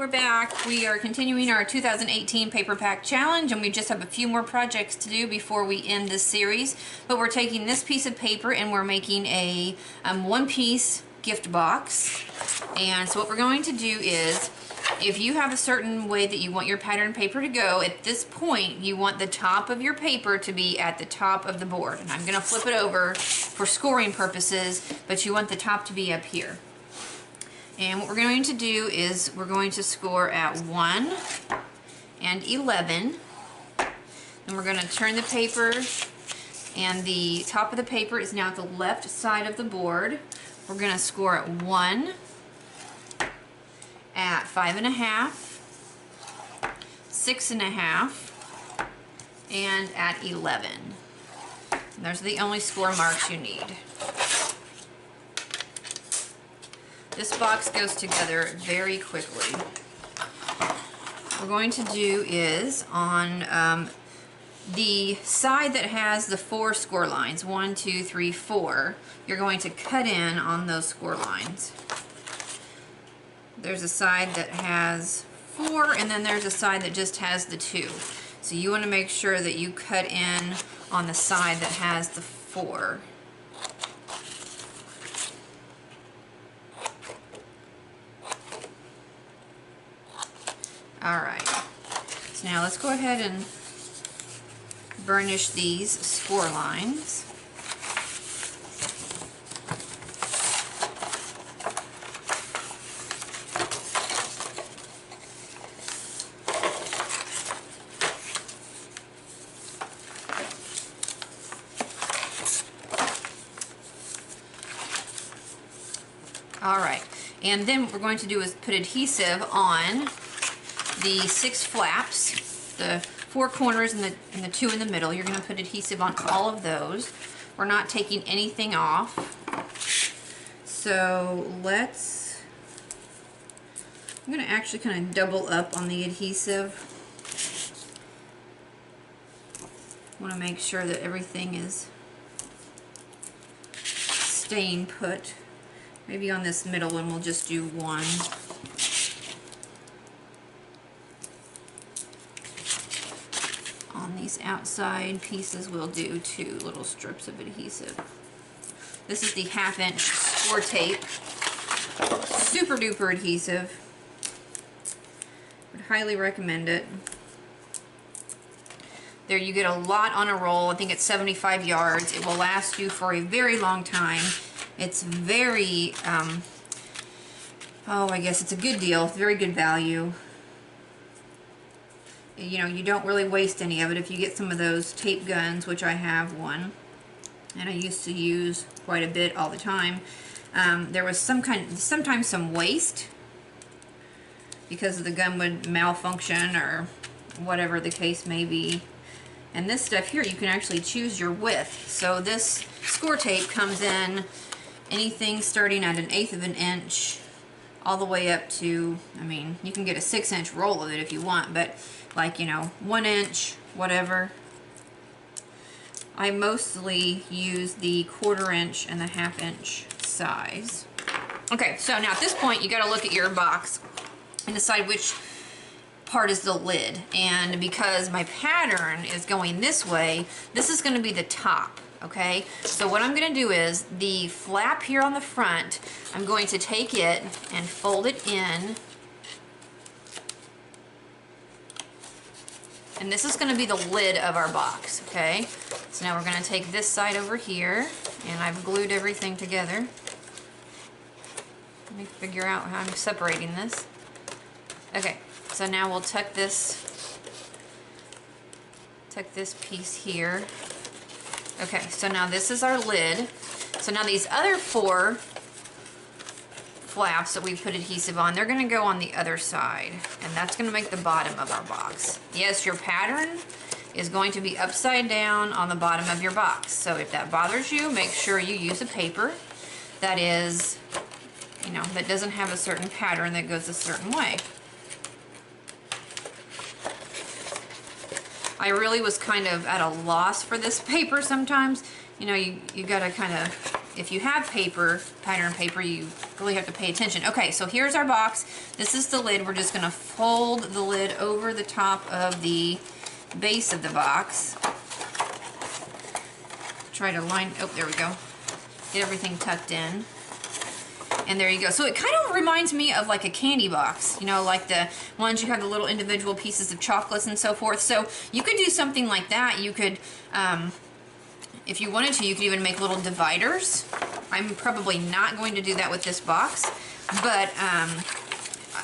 we're back. We are continuing our 2018 Paper Pack Challenge, and we just have a few more projects to do before we end this series. But we're taking this piece of paper and we're making a one-piece gift box. And so what we're going to do is, if you have a certain way that you want your pattern paper to go, at this point you want the top of your paper to be at the top of the board. And I'm going to flip it over for scoring purposes, but you want the top to be up here. And what we're going to do is we're going to score at 1 and 11. And we're going to turn the paper, and the top of the paper is now at the left side of the board. We're going to score at 1, at 5.5, 6.5, and at 11. And those are the only score marks you need. This box goes together very quickly. What we're going to do is on the side that has the 4 score lines, 1, 2, 3, 4, you're going to cut in on those score lines. There's a side that has 4, and then there's a side that just has the 2. So you want to make sure that you cut in on the side that has the 4. Alright, so now let's go ahead and burnish these score lines. Alright, and then what we're going to do is put adhesive on the 6 flaps, the 4 corners and the 2 in the middle. You're going to put adhesive on all of those. We're not taking anything off. So I'm going to actually kind of double up on the adhesive. I want to make sure that everything is staying put. Maybe on this middle one we'll just do 1. On these outside pieces we'll do 2 little strips of adhesive. This is the 1/2-inch score tape. Super duper adhesive. Would highly recommend it. There you get a lot on a roll. I think it's 75 yards. It will last you for a very long time. It's very, I guess it's a good deal. It's very good value. You know, you don't really waste any of it if you get some of those tape guns, which I have one, and I used to use quite a bit all the time. There was sometimes some waste because the gun would malfunction or whatever the case may be. And this stuff here, you can actually choose your width. So this score tape comes in anything starting at 1/8 of an inch all the way up to, I mean, you can get a 6-inch roll of it if you want, but like, you know, 1 inch, whatever. I mostly use the 1/4 inch and the 1/2 inch size. Okay, so now at this point you got to look at your box and decide which part is the lid. And because my pattern is going this way, this is going to be the top. Okay, so what I'm going to do is the flap here on the front, I'm going to take it and fold it in. And this is going to be the lid of our box, okay? So now we're going to take this side over here, and I've glued everything together. Let me figure out how I'm separating this. Okay, so now we'll tuck this piece here. Okay, so now this is our lid. So now these other 4 flaps that we put adhesive on, they're going to go on the other side, and that's going to make the bottom of our box. Yes, your pattern is going to be upside down on the bottom of your box. So if that bothers you, make sure you use a paper that is, you know, that doesn't have a certain pattern that goes a certain way. I really was kind of at a loss for this paper sometimes. You know, you gotta kind of if you have paper, pattern paper, you really have to pay attention. Okay, so here's our box. This is the lid. We're just gonna fold the lid over the top of the base of the box. Try to line, oh, there we go. Get everything tucked in. And there you go. So it kind of reminds me of like a candy box, you know, like the ones you have the little individual pieces of chocolates and so forth. So you could do something like that. You could, if you wanted to, you could even make little dividers. I'm probably not going to do that with this box, but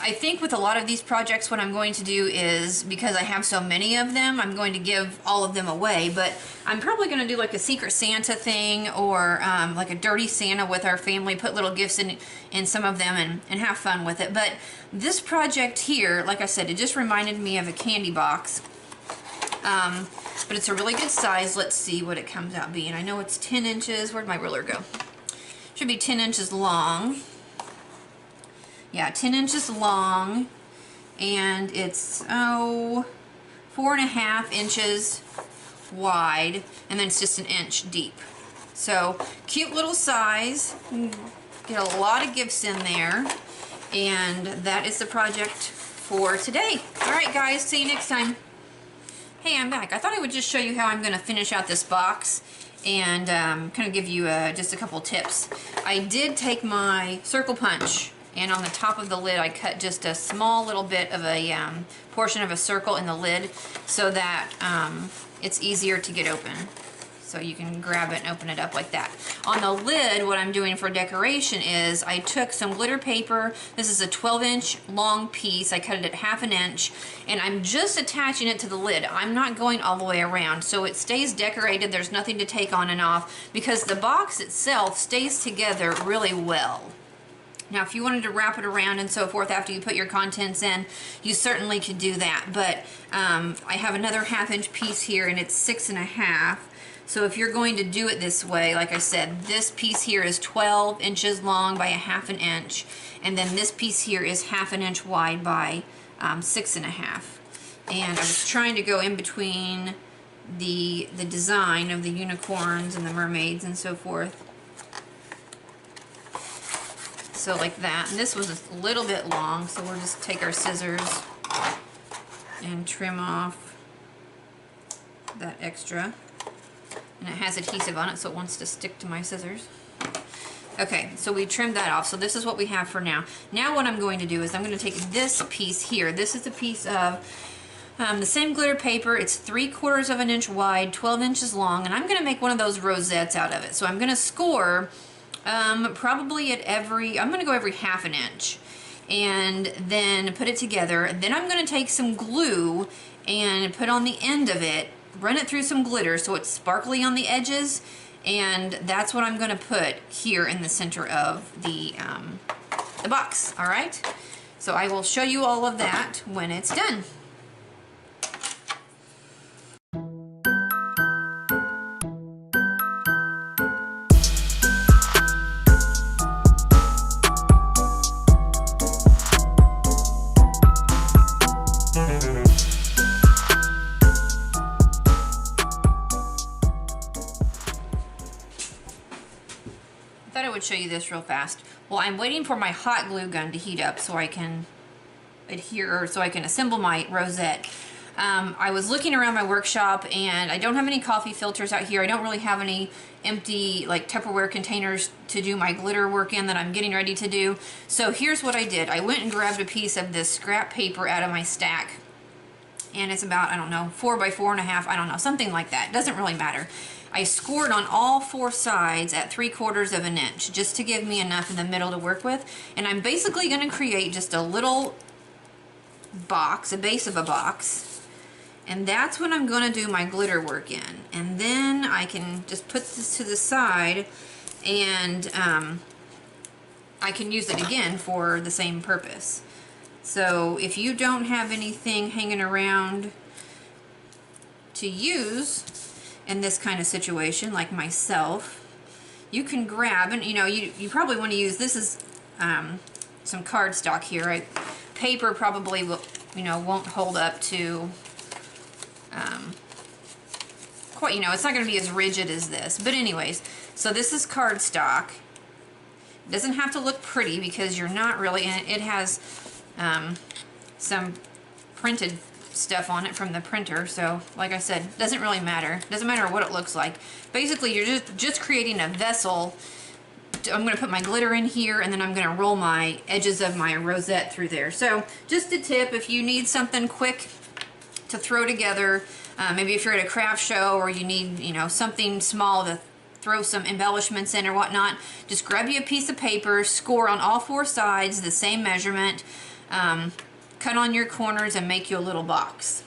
I think with a lot of these projects, what I'm going to do is, because I have so many of them, I'm going to give all of them away, but I'm probably going to do like a Secret Santa thing, or like a Dirty Santa with our family, put little gifts in some of them and have fun with it. But this project here, like I said, it just reminded me of a candy box. But it's a really good size. Let's see what it comes out being. I know it's 10 inches. Where'd my ruler go? Should be 10 inches long. Yeah, 10 inches long, and it's, 4.5 inches wide, and then it's just an inch deep. So, cute little size. Get a lot of gifts in there, and that is the project for today. Alright guys, see you next time. Hey, I'm back. I thought I would just show you how I'm going to finish out this box and kind of give you just a couple tips. I did take my circle punch, and on the top of the lid I cut just a small little bit of a portion of a circle in the lid so that it's easier to get open. So you can grab it and open it up like that. On the lid, what I'm doing for decoration is I took some glitter paper. This is a 12-inch long piece. I cut it at 1/2 inch, and I'm just attaching it to the lid. I'm not going all the way around, so it stays decorated. There's nothing to take on and off because the box itself stays together really well. Now, if you wanted to wrap it around and so forth after you put your contents in, you certainly could do that. But I have another 1/2 inch piece here, and it's 6.5. So if you're going to do it this way, like I said, this piece here is 12 inches long by 1/2 inch, and then this piece here is 1/2 inch wide by 6.5. And I was trying to go in between the design of the unicorns and the mermaids and so forth. So like that. And this was a little bit long, so we'll just take our scissors and trim off that extra. And it has adhesive on it, so it wants to stick to my scissors. Okay, so we trimmed that off. So this is what we have for now. Now what I'm going to do is I'm going to take this piece here. This is a piece of the same glitter paper. It's 3/4 inch wide, 12 inches long, and I'm going to make one of those rosettes out of it. So I'm going to score probably at I'm going to go every 1/2 inch. And then put it together. And then I'm going to take some glue and put on the end of it, run it through some glitter so it's sparkly on the edges, and that's what I'm going to put here in the center of the box. All right, so I will show you all of that when it's done. Show you this real fast. Well, I'm waiting for my hot glue gun to heat up so I can adhere, or so I can assemble my rosette. I was looking around my workshop, and I don't have any coffee filters out here. I don't really have any empty like Tupperware containers to do my glitter work in that I'm getting ready to do. So here's what I did. I went and grabbed a piece of this scrap paper out of my stack, and it's about, I don't know, 4 by 4.5, I don't know, something like that. It doesn't really matter. I scored on all 4 sides at 3/4 inch just to give me enough in the middle to work with. And I'm basically going to create just a little box, a base of a box. And that's what I'm going to do my glitter work in. And then I can just put this to the side, and I can use it again for the same purpose. So if you don't have anything hanging around to use in this kind of situation, like myself, you can grab, and you probably want to use, this is some cardstock here, right? Paper probably will, won't hold up to quite, you know, it's not going to be as rigid as this. But anyways, so this is cardstock. It doesn't have to look pretty because you're not really, and it has some printed stuff on it from the printer. So like I said, it doesn't really matter. It doesn't matter what it looks like. Basically, you're just creating a vessel. I'm going to put my glitter in here, and then I'm going to roll my edges of my rosette through there. So just a tip, if you need something quick to throw together, maybe if you're at a craft show or you need, you know, something small to throw some embellishments in or whatnot, just grab you a piece of paper, score on all 4 sides the same measurement, cut on your corners, and make you a little box.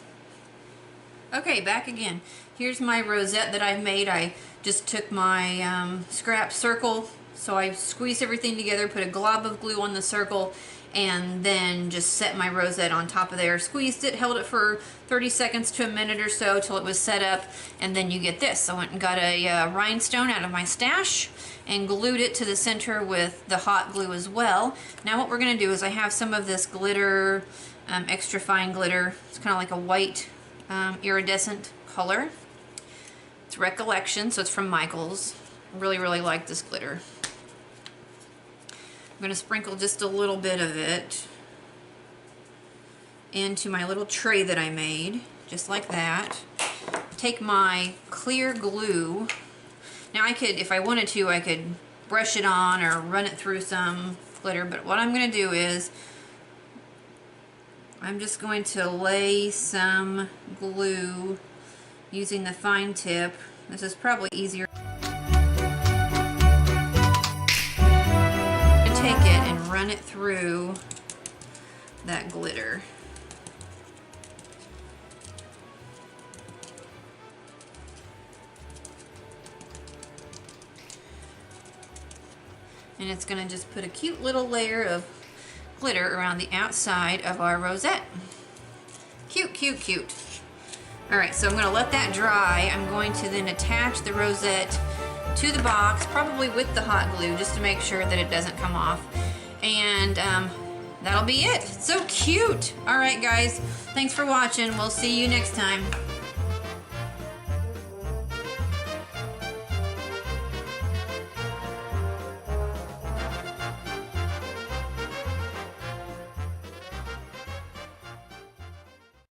Okay, back again. Here's my rosette that I've made. I just took my scrap circle, so I squeezed everything together, put a glob of glue on the circle, and then just set my rosette on top of there. Squeezed it, held it for 30 seconds to a minute or so till it was set up, and then you get this. I went and got a rhinestone out of my stash and glued it to the center with the hot glue as well. Now what we're going to do is I have some of this glitter, extra fine glitter. It's kind of like a white iridescent color. It's Recollection, so it's from Michaels. I really, really like this glitter. I'm going to sprinkle just a little bit of it into my little tray that I made, just like that. Take my clear glue. Now I could, if I wanted to, I could brush it on or run it through some glitter, but what I'm going to do is I'm just going to lay some glue using the fine tip. This is probably easier. Take it and run it through that glitter. And it's going to just put a cute little layer of glitter around the outside of our rosette. Cute, cute, cute. Alright, so I'm going to let that dry. I'm going to then attach the rosette to the box, probably with the hot glue, just to make sure that it doesn't come off. And that'll be it. It's so cute. Alright guys, thanks for watching. We'll see you next time.